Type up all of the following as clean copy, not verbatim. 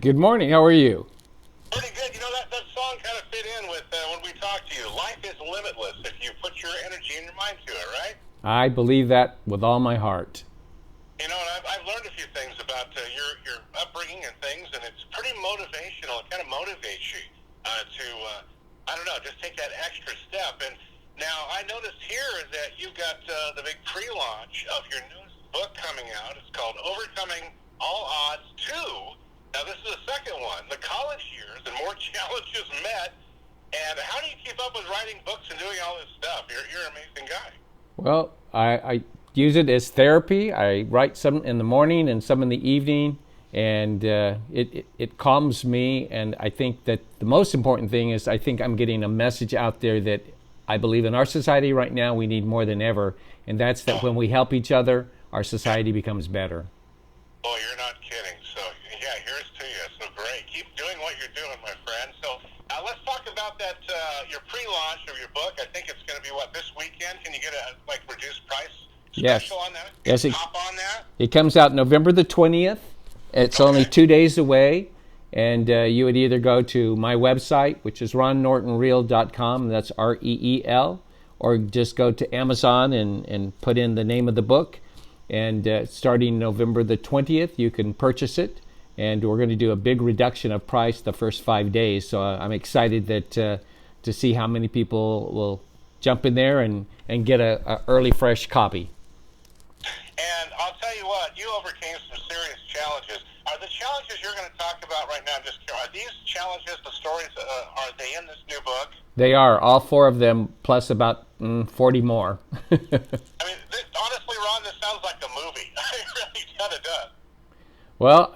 Good morning. How are you? Pretty good. That song kind of fit in with when we talked to you. Life is limitless if you put your energy and your mind to it, right? I believe that with all my heart. And I've learned a few things about your upbringing and things, and it's pretty motivational. It kind of motivates you to, I don't know, just take that extra step. And now I noticed here is that you've got the big pre-launch of your newest book coming out. It's called Overcoming All Odds 2. Now, this is the second one, the college years and more challenges met. And how do you keep up with writing books and doing all this stuff? You're an amazing guy. Well, I use it as therapy. I write some in the morning and some in the evening, and it calms me. And I think that the most important thing is I think I'm getting a message out there that I believe in our society right now we need more than ever, and that's that when we help each other, our society becomes better. Oh, you're not kidding. So, yeah, here's to you. So great. Keep doing what you're doing, my friend. So let's talk about that, your pre-launch of your book. I think it's going to be, this weekend? Can you get a, reduced price special on that? Yes. Hop on that? It comes out November the 20th. It's only 2 days away. And you would either go to my website, which is ronnortonreal.com, that's REEL, or just go to Amazon and put in the name of the book. And starting November the 20th, you can purchase it. And we're going to do a big reduction of price the first 5 days. So I'm excited that to see how many people will jump in there and get a early, fresh copy. And I'll tell you what, you overcame some serious challenges. Are the challenges you're going to talk about right now, I'm just curious, are these challenges, the stories, are they in this new book? They are, all 4 of them, plus about 40 more. Honestly, Ron, this sounds like a movie. It really kind of does. Well,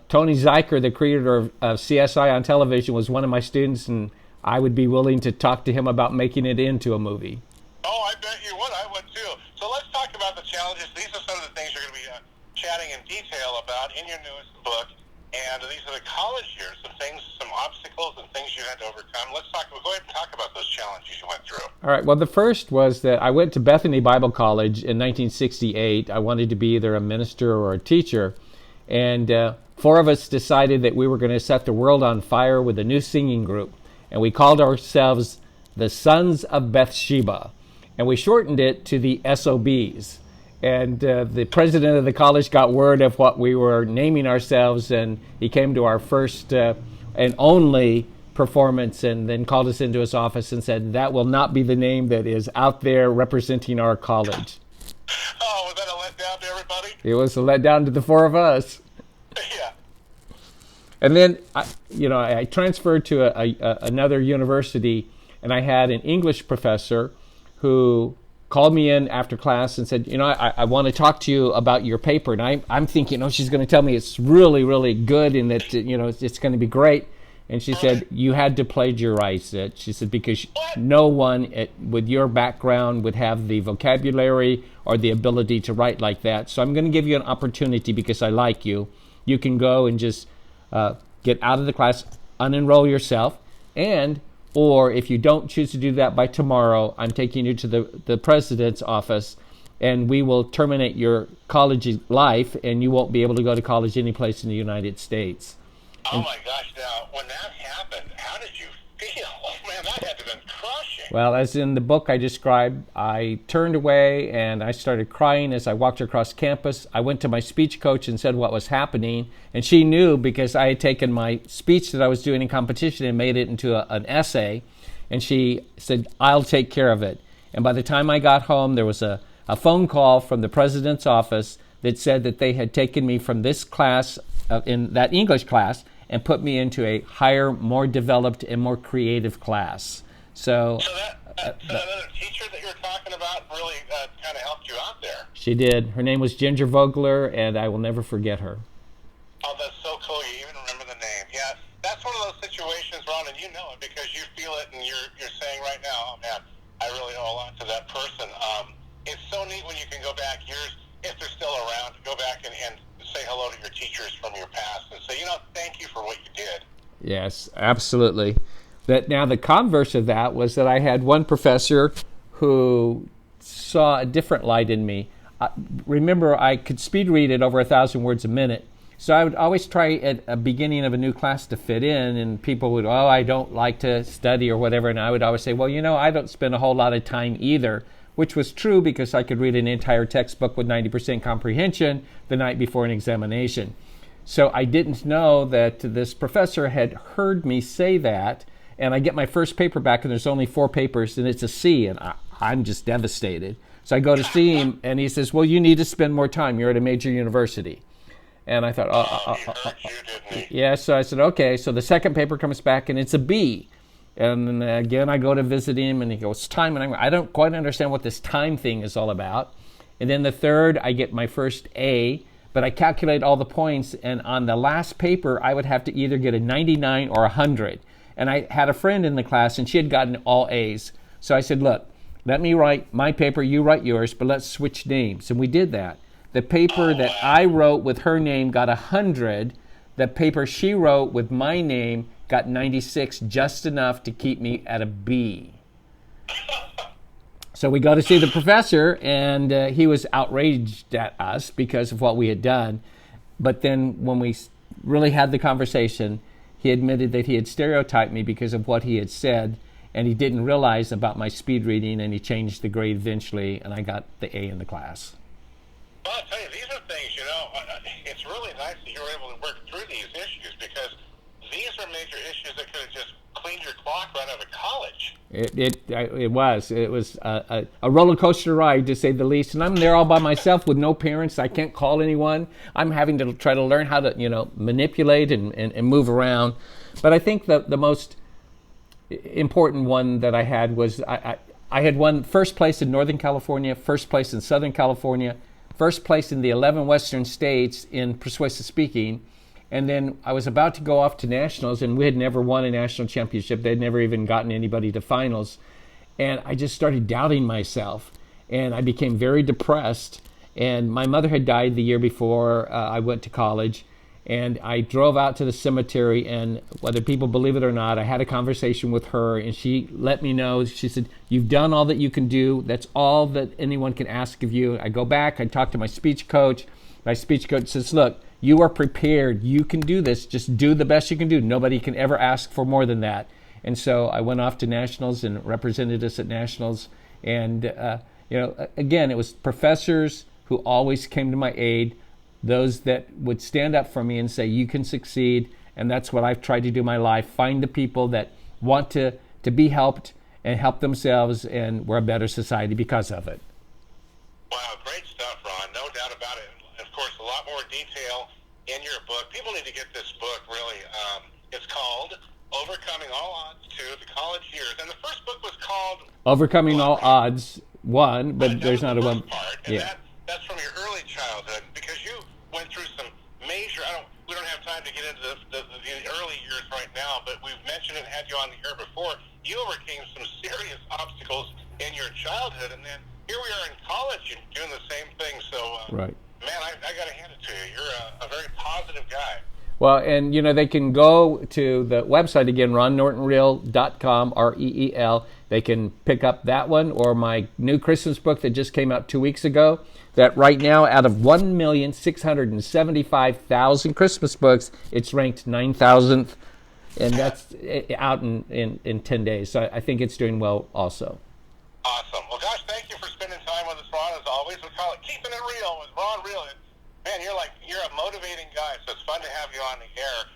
Tony Zeiker, the creator of CSI on television, was one of my students, and I would be willing to talk to him about making it into a movie. Oh, I bet you would. I would too. So let's talk about the challenges. These are some of the things you're going to be chatting in detail about in your newest book. And these are the college years, some obstacles and things you had to overcome. We'll go ahead and talk about those challenges you went through. All right. Well, the first was that I went to Bethany Bible College in 1968. I wanted to be either a minister or a teacher. And 4 of us decided that we were going to set the world on fire with a new singing group. And we called ourselves the Sons of Bathsheba. And we shortened it to the SOBs. And the president of the college got word of what we were naming ourselves, and he came to our first and only performance and then called us into his office and said, that will not be the name that is out there representing our college. Oh, was that a letdown to everybody? It was a letdown to the 4 of us. Yeah. And then, I transferred to another university, and I had an English professor who called me in after class and said, I want to talk to you about your paper. And I'm thinking, she's going to tell me it's really, really good and that, it's going to be great. And she said, you had to plagiarize it. She said, because no one with your background would have the vocabulary or the ability to write like that. So I'm going to give you an opportunity because I like you. You can go and just get out of the class, unenroll yourself, or if you don't choose to do that by tomorrow, I'm taking you to the president's office, and we will terminate your college life, and you won't be able to go to college any place in the United States. Oh, my gosh. Now, when that happened, how did you feel? Oh, man, that had to have been crushing. Well, as in the book I described, I turned away, and I started crying as I walked across campus. I went to my speech coach and said what was happening, and she knew because I had taken my speech that I was doing in competition and made it into an essay, and she said, I'll take care of it. And by the time I got home, there was a phone call from the president's office that said that they had taken me from this class, in that English class, and put me into a higher, more developed, and more creative class. So that other teacher that you're talking about really kind of helped you out there. She did. Her name was Ginger Vogler, and I will never forget her. Oh, that's so cool. You even remember the name. Yeah, that's one of those situations, Ron, and you know it because you feel it, and you're saying right now, oh, man, I really owe a lot to that person. It's so neat when you can go back years, if they're still around, to go back and say hello to your teachers from your past and say, thank you for what you did. Yes, absolutely. Now the converse of that was that I had one professor who saw a different light in me. Remember, I could speed read at over 1,000 words a minute, So I would always try at a beginning of a new class to fit in, and people would, oh, I don't like to study or whatever, and I would always say, well, I don't spend a whole lot of time either, which was true because I could read an entire textbook with 90% comprehension the night before an examination. So I didn't know that this professor had heard me say that, and I get my first paper back, and there's only 4 papers, and it's a C, and I'm just devastated. So I go to see him, and he says, well, you need to spend more time. You're at a major university. And I thought, yeah, so I said, okay. So the second paper comes back, and it's a B. And then again, I go to visit him, and he goes, time. And I don't quite understand what this time thing is all about. And then the third, I get my first A, but I calculate all the points, and on the last paper, I would have to either get a 99 or 100. And I had a friend in the class, and she had gotten all A's. So I said, look, let me write my paper, you write yours, but let's switch names. And we did that. The paper that I wrote with her name got 100. The paper she wrote with my name got 96, just enough to keep me at a B. So we go to see the professor, and he was outraged at us because of what we had done. But then when we really had the conversation, he admitted that he had stereotyped me because of what he had said, and he didn't realize about my speed reading, and he changed the grade eventually, and I got the A in the class. Well, I'll tell you, these are things, it's really nice that you're able to work through these issues, because these are major issues that could have just cleaned your clock right out of college. It was a roller coaster ride, to say the least, and I'm there all by myself with no parents. I can't call anyone. I'm having to try to learn how to, manipulate and move around. But I think the most important one that I had was I had won first place in Northern California, first place in Southern California, first place in the 11 Western states in persuasive speaking, and then I was about to go off to nationals, and we had never won a national championship. They'd never even gotten anybody to finals, and I just started doubting myself, and I became very depressed, and my mother had died the year before I went to college, and I drove out to the cemetery, and whether people believe it or not, I had a conversation with her, and she let me know. She said, you've done all that you can do. That's all that anyone can ask of you. I go back, I talk to my speech coach. My speech coach says, look, you are prepared. You can do this. Just do the best you can do. Nobody can ever ask for more than that. And so I went off to nationals and represented us at nationals. And, again, it was professors who always came to my aid, those that would stand up for me and say, you can succeed. And that's what I've tried to do in my life. Find the people that want to be helped and help themselves, and we're a better society because of it. Wow, great stuff, Ron. No doubt about it. Of course, a lot more detail in your book. People need to get this book, really. It's called Overcoming All Odds 2, The College Years. And the first book was called Overcoming All Odds 1, but there's not a one. Part, and that's from your early childhood, because you went through some major, we don't have time to get into the early years right now, but we've mentioned it and had you on the air before. You overcame some serious obstacles in your childhood, and then here we are in college and doing the same thing. So, right. Man, I got to hand it to you. You're a very positive guy. Well, and, they can go to the website again, ronnortonreal.com, REEL. They can pick up that one or my new Christmas book that just came out 2 weeks ago, that right now, out of 1,675,000 Christmas books, it's ranked 9,000th, and that's out in 10 days. So I think it's doing well also. Awesome. Well, gosh, thank you for spending time with us, Ron, as always. We call it Keeping It Real with Ron Real. Man, you're a motivating guy, so it's fun to have you on the air.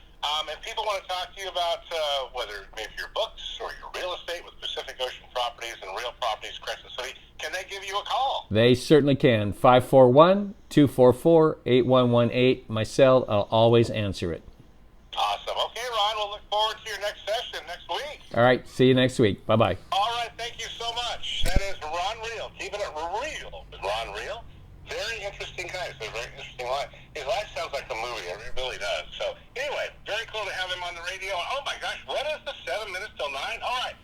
If people want to talk to you about whether maybe your books or your real estate with Pacific Ocean Properties and Real Properties Crescent City, can they give you a call? They certainly can. 541-244-8118. My cell, I'll always answer it. Awesome. Okay, Ron, we'll look forward to your next session next week. All right, see you next week. Bye-bye. All right, thank you so much. That is Ron Real, Keeping It Real with Ron Real. Very interesting guy. It's a very interesting life. His life sounds like a movie. It really does. So, anyway, very cool to have him on the radio. Oh, my gosh, what is the 7 minutes till 9? All right.